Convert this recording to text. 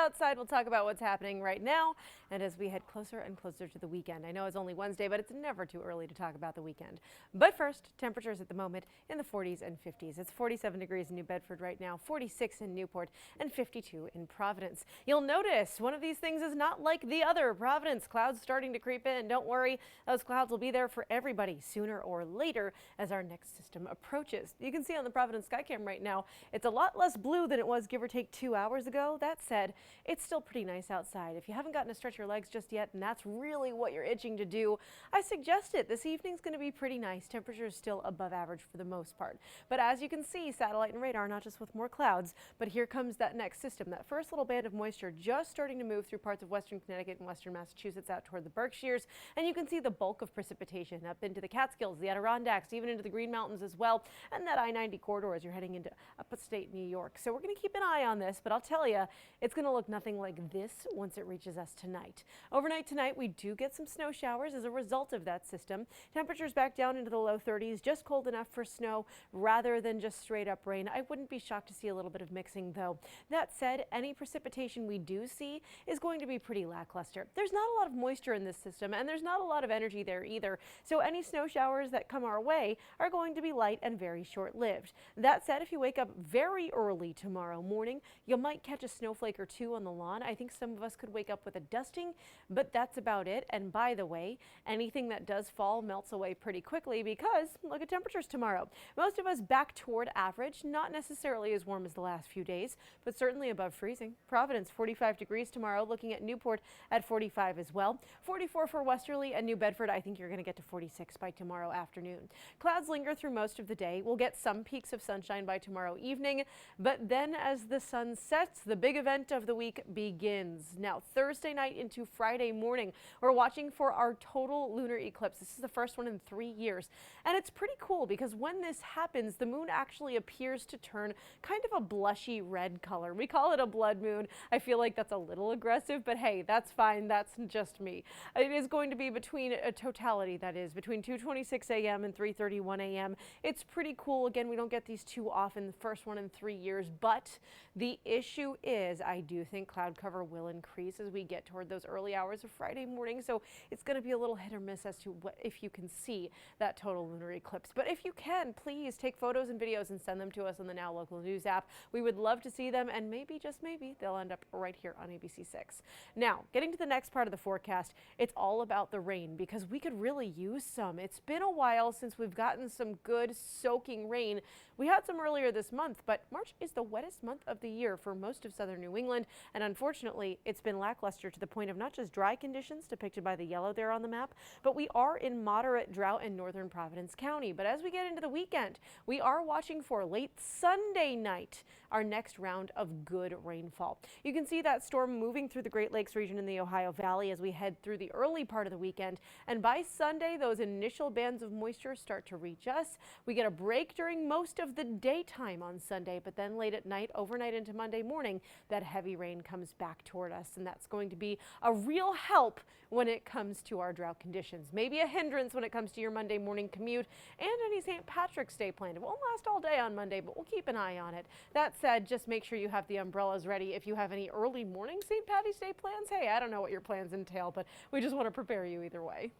outside, we'll talk about what's happening right now and as we head closer and closer to the weekend. I know it's only Wednesday, but it's never too early to talk about the weekend. But first, temperatures at the moment in the 40s and 50s. It's 47 degrees in New Bedford right now, 46 in Newport, and 52 in Providence. You'll notice one of these things is not like the other. Providence, clouds starting to creep in. Don't worry, those clouds will be there for everybody sooner or later as our next system approaches. You can see on the Providence Skycam right now, it's a lot less blue than it was give or take 2 hours ago. That said, it's still pretty nice outside. If you haven't gotten to stretch your legs just yet, and that's really what you're itching to do, I suggest it. This evening's going to be pretty nice. Temperatures still above average for the most part. But as you can see, satellite and radar, not just with more clouds, but here comes that next system. That first little band of moisture just starting to move through parts of western Connecticut and western Massachusetts out toward the Berkshires. And you can see the bulk of precipitation up into the Catskills, the Adirondacks, even into the Green Mountains as well, and that I-90 corridor as you're heading into upstate New York. So we're going to keep an eye on this, but I'll tell you, it's going to look nothing like this once it reaches us tonight. Overnight tonight, we do get some snow showers as a result of that system. Temperatures back down into the low 30s, just cold enough for snow rather than just straight up rain. I wouldn't be shocked to see a little bit of mixing though. That said, any precipitation we do see is going to be pretty lackluster. There's not a lot of moisture in this system and there's not a lot of energy there either. So any snow showers that come our way are going to be light and very short-lived. That said, if you wake up very early tomorrow morning, you might catch a snowflake or two on the lawn. I think some of us could wake up with a dusting, but that's about it. And by the way, anything that does fall melts away pretty quickly because look at temperatures tomorrow. Most of us back toward average, not necessarily as warm as the last few days, but certainly above freezing. Providence, 45 degrees tomorrow, looking at Newport at 45 as well. 44 for Westerly and New Bedford. I think you're going to get to 46 by tomorrow afternoon. Clouds linger through most of the day. We'll get some peaks of sunshine by tomorrow evening, but then as the sun sets, the big event of the week begins. Now, Thursday night into Friday morning, we're watching for our total lunar eclipse. This is the first one in 3 years, and it's pretty cool because when this happens, the moon actually appears to turn kind of a blushy red color. We call it a blood moon. I feel like that's a little aggressive, but hey, that's fine. That's just me. It is going to be between a totality, that is, between 2:26 a.m. and 3:31 a.m. It's pretty cool. Again, we don't get these too often, the first one in 3 years, but the issue is I do think cloud cover will increase as we get toward those early hours of Friday morning, so it's going to be a little hit or miss as to if you can see that total lunar eclipse. But if you can, please take photos and videos and send them to us on the Now Local News app. We would love to see them, and maybe, just maybe, they'll end up right here on ABC6. Now, getting to the next part of the forecast, it's all about the rain because we could really use some. It's been a while since we've gotten some good soaking rain. We had some earlier this month, but March is the wettest month of the year for most of southern New England, and unfortunately, it's been lackluster to the point of not just dry conditions depicted by the yellow there on the map, but we are in moderate drought in northern Providence County. But as we get into the weekend, we are watching for late Sunday night, our next round of good rainfall. You can see that storm moving through the Great Lakes region in the Ohio Valley as we head through the early part of the weekend, and by Sunday, those initial bands of moisture start to reach us. We get a break during most of the daytime on Sunday, but then late at night, overnight into Monday morning, that heavy rain comes back toward us, and that's going to be a real help when it comes to our drought conditions. Maybe a hindrance when it comes to your Monday morning commute and any St. Patrick's Day planned. It won't last all day on Monday, but we'll keep an eye on it. That said, just make sure you have the umbrellas ready. If you have any early morning St. Patty's Day plans, hey, I don't know what your plans entail, but we just want to prepare you either way.